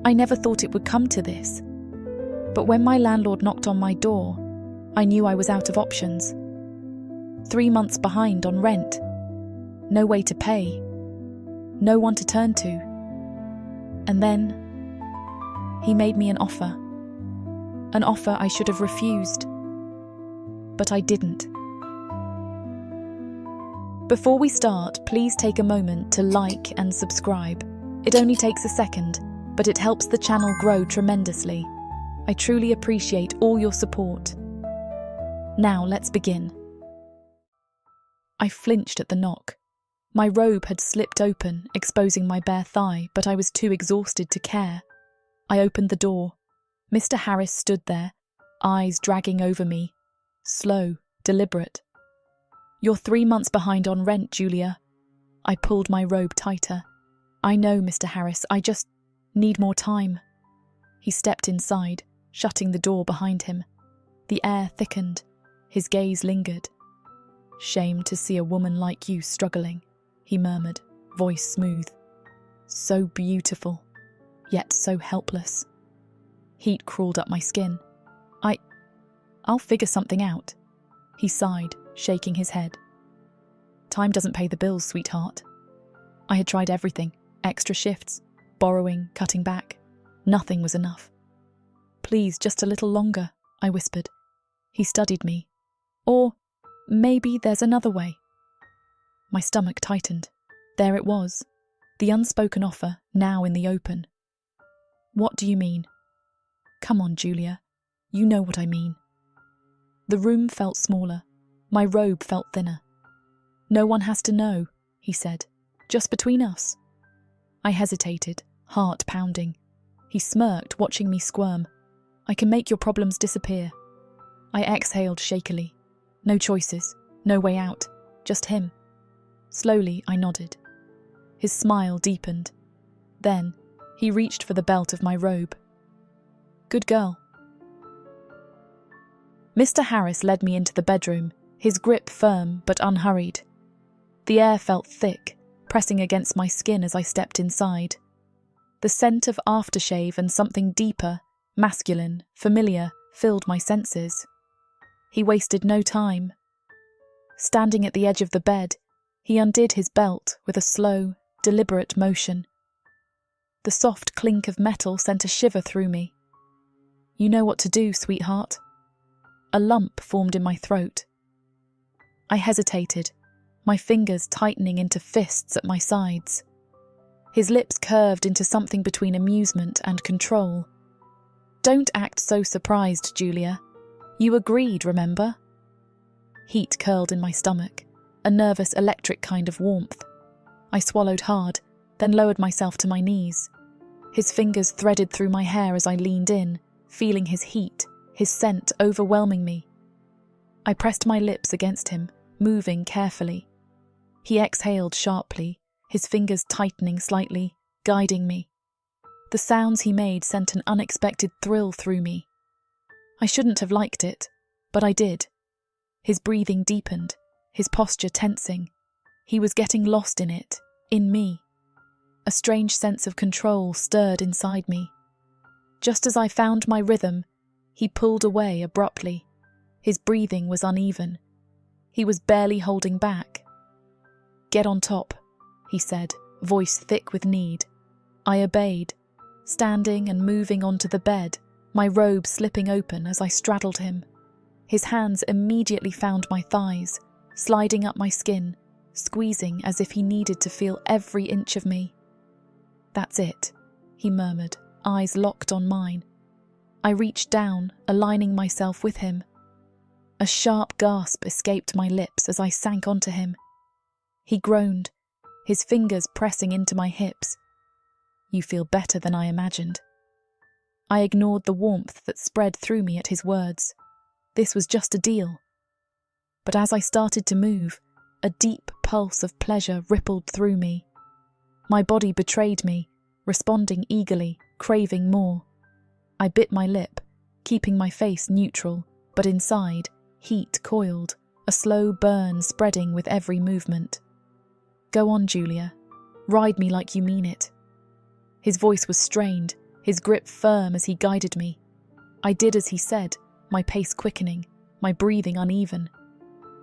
I never thought it would come to this. But when my landlord knocked on my door, I knew I was out of options. 3 months behind on rent. No way to pay. No one to turn to. And then he made me an offer. An offer I should have refused. But I didn't. Before we start, please take a moment to like and subscribe. It only takes a second, but it helps the channel grow tremendously. I truly appreciate all your support. Now let's begin. I flinched at the knock. My robe had slipped open, exposing my bare thigh, but I was too exhausted to care. I opened the door. Mr. Harris stood there, eyes dragging over me, slow, deliberate. "You're 3 months behind on rent, Julia." I pulled my robe tighter. "I know, Mr. Harris, I just need more time." He stepped inside, shutting the door behind him. The air thickened. His gaze lingered. "Shame to see a woman like you struggling," he murmured, voice smooth. "So beautiful, yet so helpless." Heat crawled up my skin. I'll figure something out," he sighed, shaking his head. "Time doesn't pay the bills, sweetheart." I had tried everything, extra shifts, borrowing, cutting back. Nothing was enough. "Please, just a little longer," I whispered. He studied me. "Or maybe there's another way." My stomach tightened. There it was, the unspoken offer, now in the open. "What do you mean?" "Come on, Julia. You know what I mean." The room felt smaller. My robe felt thinner. "No one has to know," he said. "Just between us." I hesitated, heart pounding. He smirked, watching me squirm. "I can make your problems disappear." I exhaled shakily. No choices, no way out, just him. Slowly, I nodded. His smile deepened. Then, he reached for the belt of my robe. "Good girl." Mr. Harris led me into the bedroom, his grip firm but unhurried. The air felt thick, pressing against my skin as I stepped inside. The scent of aftershave and something deeper, masculine, familiar, filled my senses. He wasted no time. Standing at the edge of the bed, he undid his belt with a slow, deliberate motion. The soft clink of metal sent a shiver through me. "You know what to do, sweetheart." A lump formed in my throat. I hesitated, my fingers tightening into fists at my sides. His lips curved into something between amusement and control. "Don't act so surprised, Julia. You agreed, remember?" Heat curled in my stomach, a nervous electric kind of warmth. I swallowed hard, then lowered myself to my knees. His fingers threaded through my hair as I leaned in, feeling his heat, his scent overwhelming me. I pressed my lips against him, moving carefully. He exhaled sharply, his fingers tightening slightly, guiding me. The sounds he made sent an unexpected thrill through me. I shouldn't have liked it, but I did. His breathing deepened, his posture tensing. He was getting lost in it, in me. A strange sense of control stirred inside me. Just as I found my rhythm, he pulled away abruptly. His breathing was uneven. He was barely holding back. "Get on top," he said, voice thick with need. I obeyed, standing and moving onto the bed, my robe slipping open as I straddled him. His hands immediately found my thighs, sliding up my skin, squeezing as if he needed to feel every inch of me. "That's it," he murmured, eyes locked on mine. I reached down, aligning myself with him. A sharp gasp escaped my lips as I sank onto him. He groaned, his fingers pressing into my hips. "You feel better than I imagined." I ignored the warmth that spread through me at his words. This was just a deal. But as I started to move, a deep pulse of pleasure rippled through me. My body betrayed me, responding eagerly, craving more. I bit my lip, keeping my face neutral, but inside, heat coiled, a slow burn spreading with every movement. "Go on, Julia. Ride me like you mean it." His voice was strained, his grip firm as he guided me. I did as he said, my pace quickening, my breathing uneven.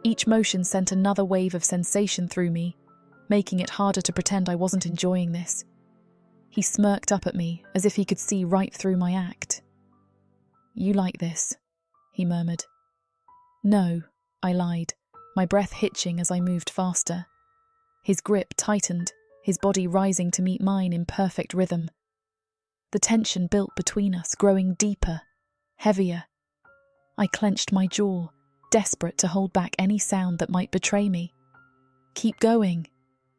Each motion sent another wave of sensation through me, making it harder to pretend I wasn't enjoying this. He smirked up at me as if he could see right through my act. "You like this," he murmured. "No," I lied, my breath hitching as I moved faster. His grip tightened, his body rising to meet mine in perfect rhythm. The tension built between us, growing deeper, heavier. I clenched my jaw, desperate to hold back any sound that might betray me. "Keep going,"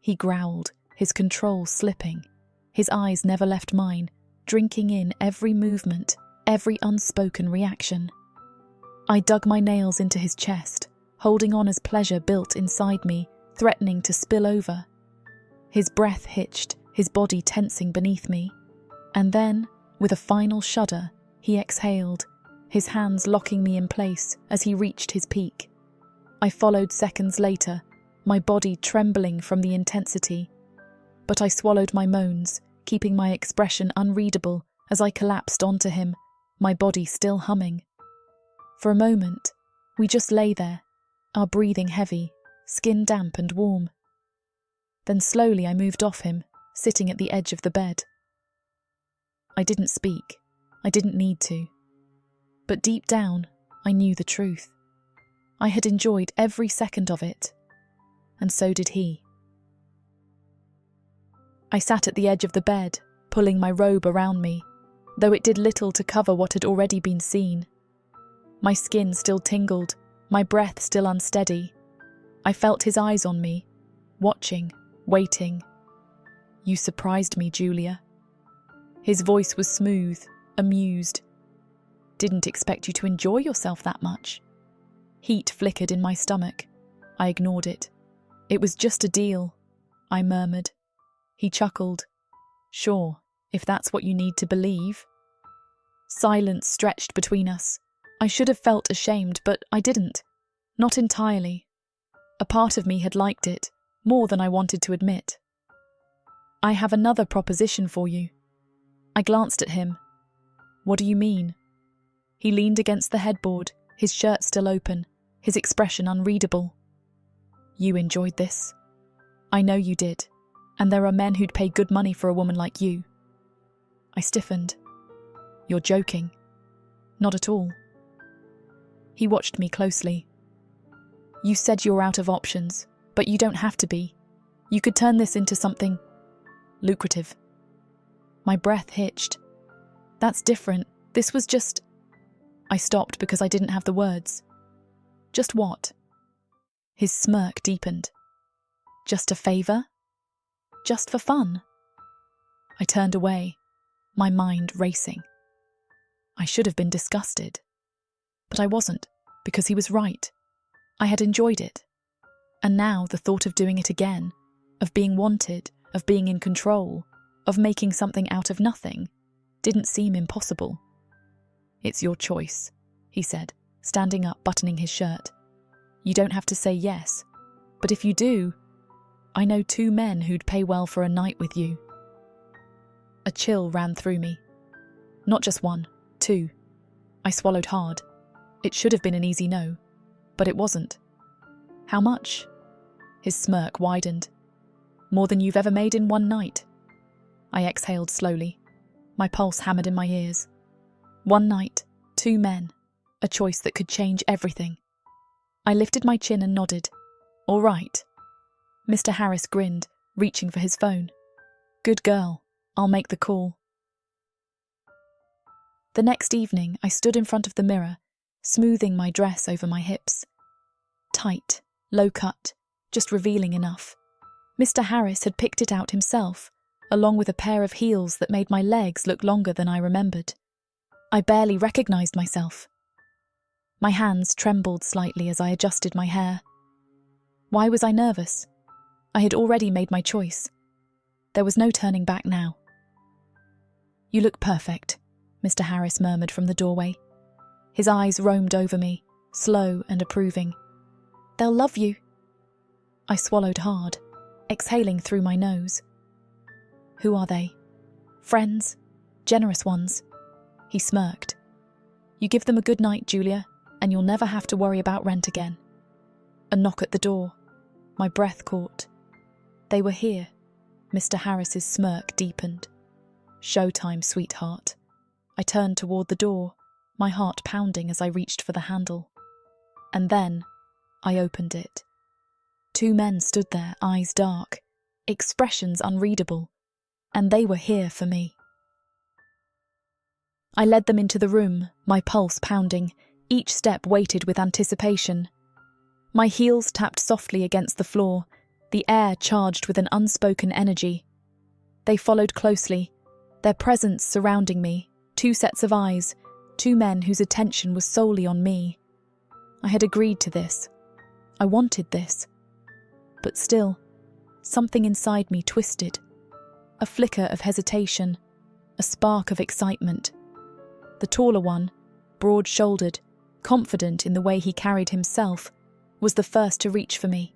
he growled, his control slipping. His eyes never left mine, drinking in every movement, every unspoken reaction. I dug my nails into his chest, holding on as pleasure built inside me, threatening to spill over. His breath hitched, his body tensing beneath me. And then, with a final shudder, he exhaled, his hands locking me in place as he reached his peak. I followed seconds later, my body trembling from the intensity. But I swallowed my moans, keeping my expression unreadable as I collapsed onto him, my body still humming. For a moment, we just lay there, our breathing heavy, skin damp and warm. Then slowly I moved off him, sitting at the edge of the bed. I didn't speak. I didn't need to. But deep down, I knew the truth. I had enjoyed every second of it, and so did he. I sat at the edge of the bed, pulling my robe around me, though it did little to cover what had already been seen. My skin still tingled, my breath still unsteady. I felt his eyes on me, watching, waiting. "You surprised me, Julia." His voice was smooth, amused. "Didn't expect you to enjoy yourself that much." Heat flickered in my stomach. I ignored it. "It was just a deal," I murmured. He chuckled. "Sure, if that's what you need to believe." Silence stretched between us. I should have felt ashamed, but I didn't. Not entirely. A part of me had liked it, more than I wanted to admit. "I have another proposition for you." I glanced at him. "What do you mean?" He leaned against the headboard, his shirt still open, his expression unreadable. "You enjoyed this. I know you did, and there are men who'd pay good money for a woman like you." I stiffened. "You're joking." "Not at all." He watched me closely. "You said you're out of options, but you don't have to be. You could turn this into something lucrative." My breath hitched. "That's different. This was just..." I stopped because I didn't have the words. "Just what?" His smirk deepened. "Just a favour? Just for fun?" I turned away, my mind racing. I should have been disgusted. But I wasn't, because he was right. I had enjoyed it. And now the thought of doing it again, of being wanted, of being in control, of making something out of nothing, didn't seem impossible. "It's your choice," he said, standing up, buttoning his shirt. "You don't have to say yes, but if you do, I know 2 men who'd pay well for a night with you." A chill ran through me. Not just 1, 2. I swallowed hard. It should have been an easy no, but it wasn't. "How much?" His smirk widened. "More than you've ever made in one night." I exhaled slowly. My pulse hammered in my ears. 1 night, 2 men, a choice that could change everything. I lifted my chin and nodded. "All right." Mr. Harris grinned, reaching for his phone. "Good girl. I'll make the call." The next evening, I stood in front of the mirror, smoothing my dress over my hips. Tight, low cut, just revealing enough. Mr. Harris had picked it out himself, along with a pair of heels that made my legs look longer than I remembered. I barely recognised myself. My hands trembled slightly as I adjusted my hair. Why was I nervous? I had already made my choice. There was no turning back now. "You look perfect," Mr. Harris murmured from the doorway. His eyes roamed over me, slow and approving. "They'll love you." I swallowed hard, exhaling through my nose. "Who are they? Friends? generous ones. He smirked. You give them a good night, Julia, and you'll never have to worry about rent again. A knock at the door. My breath caught. They were here. Mr. Harris's smirk deepened. Showtime, sweetheart. I turned toward the door, my heart pounding as I reached for the handle. And then I opened it. Two men stood there, eyes dark, expressions unreadable, and they were here for me. I led them into the room, my pulse pounding, each step weighted with anticipation. My heels tapped softly against the floor, the air charged with an unspoken energy. They followed closely, their presence surrounding me, two sets of eyes, two men whose attention was solely on me. I had agreed to this. I wanted this. But still, something inside me twisted. A flicker of hesitation, a spark of excitement. The taller one, broad-shouldered, confident in the way he carried himself, was the first to reach for me.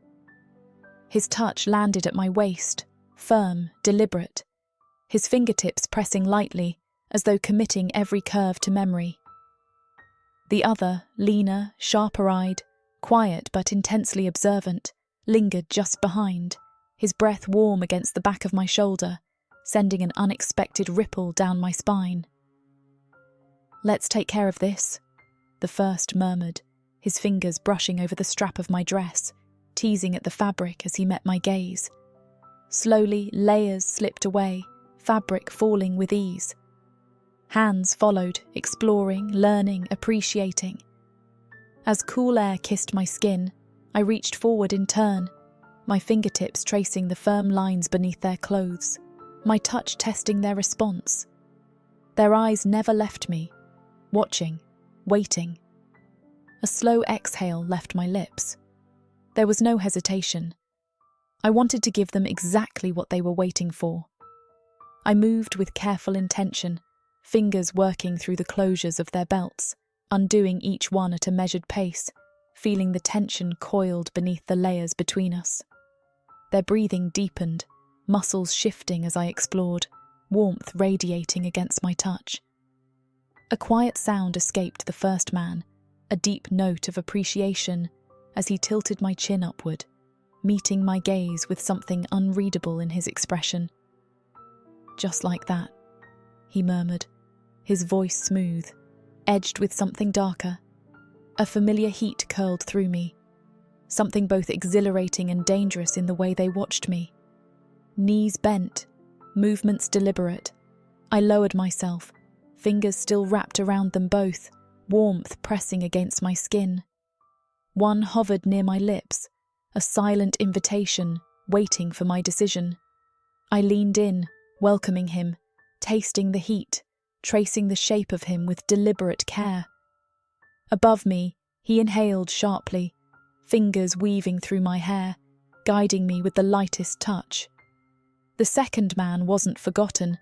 His touch landed at my waist, firm, deliberate, his fingertips pressing lightly, as though committing every curve to memory. The other, leaner, sharper-eyed, quiet but intensely observant, lingered just behind, his breath warm against the back of my shoulder, sending an unexpected ripple down my spine. "Let's take care of this," the first murmured, his fingers brushing over the strap of my dress, teasing at the fabric as he met my gaze. Slowly, layers slipped away, fabric falling with ease. Hands followed, exploring, learning, appreciating. As cool air kissed my skin, I reached forward in turn, my fingertips tracing the firm lines beneath their clothes, my touch testing their response. Their eyes never left me, watching, waiting. A slow exhale left my lips. There was no hesitation. I wanted to give them exactly what they were waiting for. I moved with careful intention, fingers working through the closures of their belts, undoing each one at a measured pace, feeling the tension coiled beneath the layers between us. Their breathing deepened, muscles shifting as I explored, warmth radiating against my touch. A quiet sound escaped the first man, a deep note of appreciation as he tilted my chin upward, meeting my gaze with something unreadable in his expression. "Just like that," he murmured, his voice smooth, edged with something darker. A familiar heat curled through me, something both exhilarating and dangerous in the way they watched me. Knees bent, movements deliberate. I lowered myself, fingers still wrapped around them both, warmth pressing against my skin. One hovered near my lips, a silent invitation, waiting for my decision. I leaned in, welcoming him, tasting the heat, tracing the shape of him with deliberate care. Above me, he inhaled sharply, fingers weaving through my hair, guiding me with the lightest touch. The second man wasn't forgotten.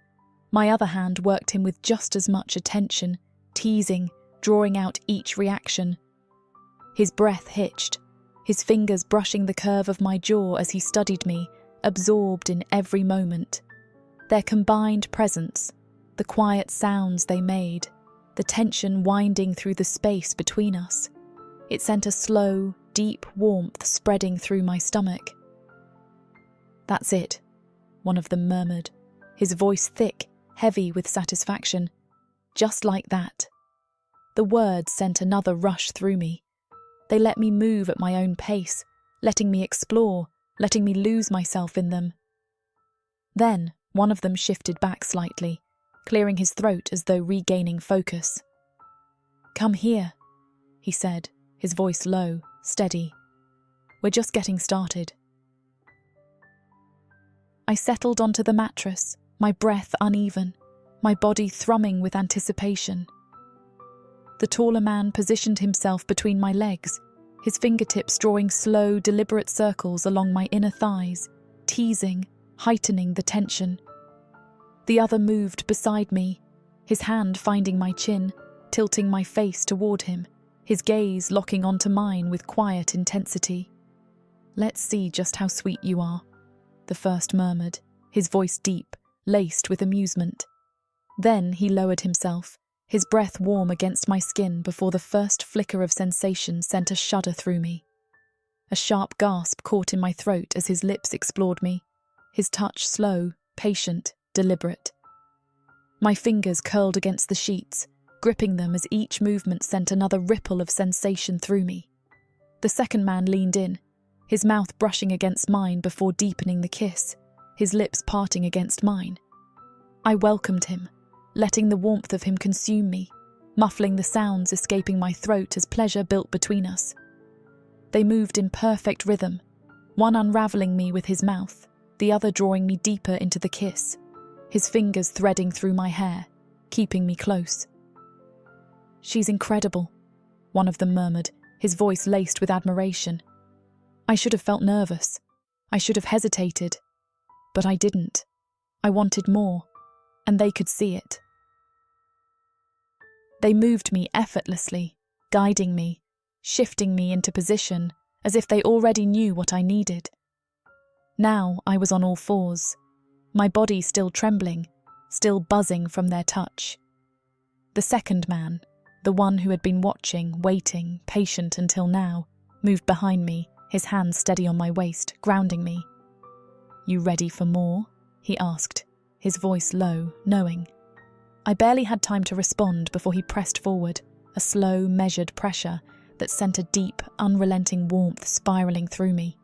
My other hand worked him with just as much attention, teasing, drawing out each reaction. His breath hitched, his fingers brushing the curve of my jaw as he studied me, absorbed in every moment. Their combined presence, the quiet sounds they made, the tension winding through the space between us. It sent a slow, deep warmth spreading through my stomach. "That's it," one of them murmured, his voice thick, heavy with satisfaction. "Just like that." The words sent another rush through me. They let me move at my own pace, letting me explore, letting me lose myself in them. Then one of them shifted back slightly, clearing his throat as though regaining focus. "Come here," he said, his voice low, steady. "We're just getting started." I settled onto the mattress, my breath uneven, my body thrumming with anticipation. The taller man positioned himself between my legs, his fingertips drawing slow, deliberate circles along my inner thighs, teasing, heightening the tension. The other moved beside me, his hand finding my chin, tilting my face toward him, his gaze locking onto mine with quiet intensity. "Let's see just how sweet you are," the first murmured, his voice deep, laced with amusement. Then he lowered himself, his breath warm against my skin before the first flicker of sensation sent a shudder through me. A sharp gasp caught in my throat as his lips explored me, his touch slow, patient, deliberate. My fingers curled against the sheets, gripping them as each movement sent another ripple of sensation through me. The second man leaned in, his mouth brushing against mine before deepening the kiss, his lips parting against mine. I welcomed him, letting the warmth of him consume me, muffling the sounds escaping my throat as pleasure built between us. They moved in perfect rhythm, one unravelling me with his mouth, the other drawing me deeper into the kiss, his fingers threading through my hair, keeping me close. "She's incredible," one of them murmured, his voice laced with admiration. I should have felt nervous. I should have hesitated. But I didn't. I wanted more, and they could see it. They moved me effortlessly, guiding me, shifting me into position, as if they already knew what I needed. Now I was on all fours, my body still trembling, still buzzing from their touch. The second man, the one who had been watching, waiting, patient until now, moved behind me, his hands steady on my waist, grounding me. "You ready for more?" he asked, his voice low, knowing. I barely had time to respond before he pressed forward, a slow, measured pressure that sent a deep, unrelenting warmth spiralling through me.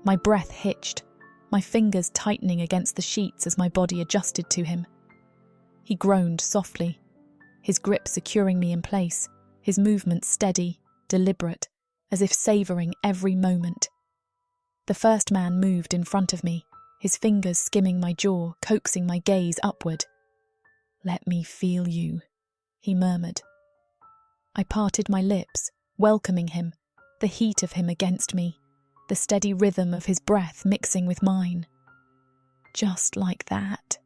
My breath hitched, my fingers tightening against the sheets as my body adjusted to him. He groaned softly, his grip securing me in place, his movements steady, deliberate, as if savouring every moment. The first man moved in front of me, his fingers skimming my jaw, coaxing my gaze upward. "Let me feel you," he murmured. I parted my lips, welcoming him, the heat of him against me, the steady rhythm of his breath mixing with mine. "Just like that,"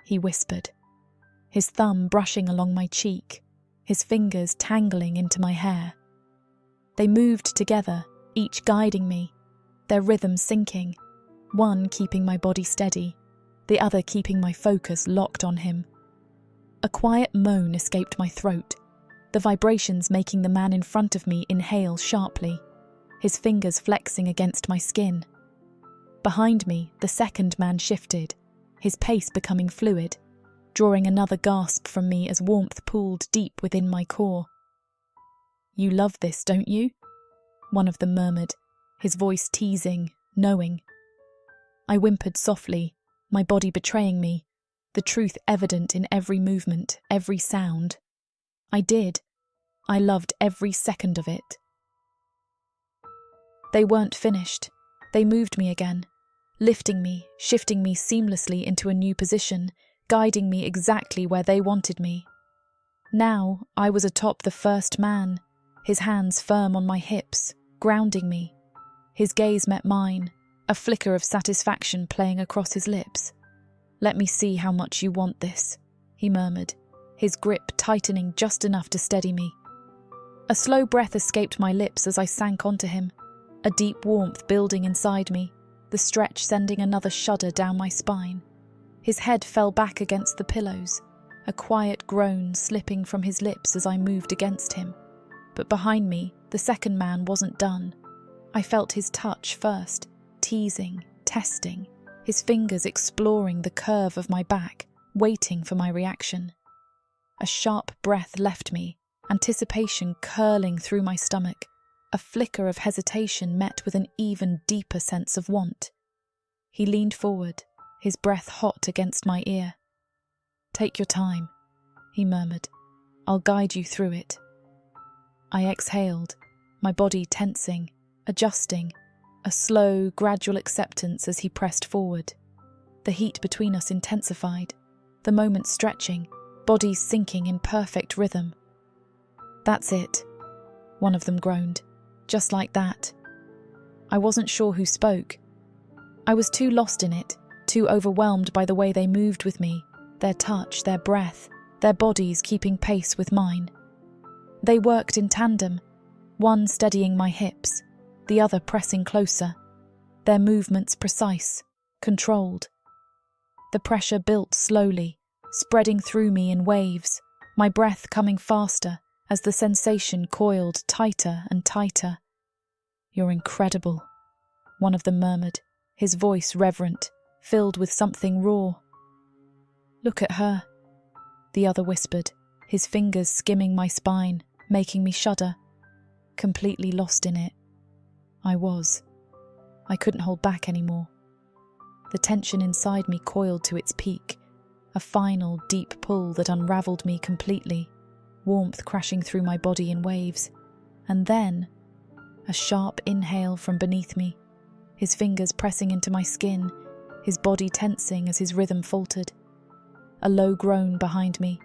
he whispered, his thumb brushing along my cheek, his fingers tangling into my hair. They moved together, each guiding me, their rhythm syncing, one keeping my body steady, the other keeping my focus locked on him. A quiet moan escaped my throat, the vibrations making the man in front of me inhale sharply, his fingers flexing against my skin. Behind me, the second man shifted, his pace becoming fluid, drawing another gasp from me as warmth pooled deep within my core. "You love this, don't you?" one of them murmured, his voice teasing, knowing. I whimpered softly, my body betraying me, the truth evident in every movement, every sound. I did. I loved every second of it. They weren't finished. They moved me again, lifting me, shifting me seamlessly into a new position, guiding me exactly where they wanted me. Now I was atop the first man, his hands firm on my hips, grounding me. His gaze met mine, a flicker of satisfaction playing across his lips. "Let me see how much you want this," he murmured, his grip tightening just enough to steady me. A slow breath escaped my lips as I sank onto him, a deep warmth building inside me, the stretch sending another shudder down my spine. His head fell back against the pillows, a quiet groan slipping from his lips as I moved against him. But behind me, the second man wasn't done. I felt his touch first, teasing, testing, his fingers exploring the curve of my back, waiting for my reaction. A sharp breath left me, anticipation curling through my stomach, a flicker of hesitation met with an even deeper sense of want. He leaned forward, his breath hot against my ear. "Take your time," he murmured. "I'll guide you through it." I exhaled, my body tensing, adjusting, a slow, gradual acceptance as he pressed forward. The heat between us intensified, the moment stretching, bodies sinking in perfect rhythm. "That's it," one of them groaned. "Just like that." I wasn't sure who spoke. I was too lost in it, too overwhelmed by the way they moved with me, their touch, their breath, their bodies keeping pace with mine. They worked in tandem, one steadying my hips, the other pressing closer, their movements precise, controlled. The pressure built slowly, spreading through me in waves, my breath coming faster as the sensation coiled tighter and tighter. "You're incredible," one of them murmured, his voice reverent, filled with something raw. "Look at her," the other whispered, his fingers skimming my spine, making me shudder. Completely lost in it. I was. I couldn't hold back anymore. The tension inside me coiled to its peak, a final deep pull that unravelled me completely, warmth crashing through my body in waves. And then, a sharp inhale from beneath me, his fingers pressing into my skin, his body tensing as his rhythm faltered. A low groan behind me,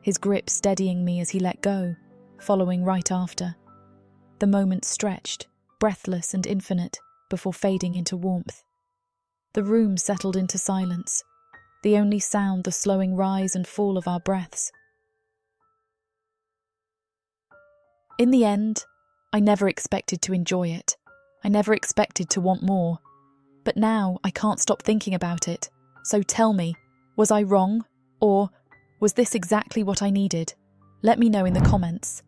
his grip steadying me as he let go, following right after. The moment stretched, breathless and infinite, before fading into warmth. The room settled into silence, the only sound the slowing rise and fall of our breaths. In the end, I never expected to enjoy it. I never expected to want more. But now I can't stop thinking about it. So tell me, was I wrong? Or was this exactly what I needed? Let me know in the comments.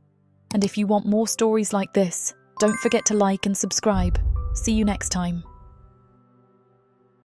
And if you want more stories like this, don't forget to like and subscribe. See you next time.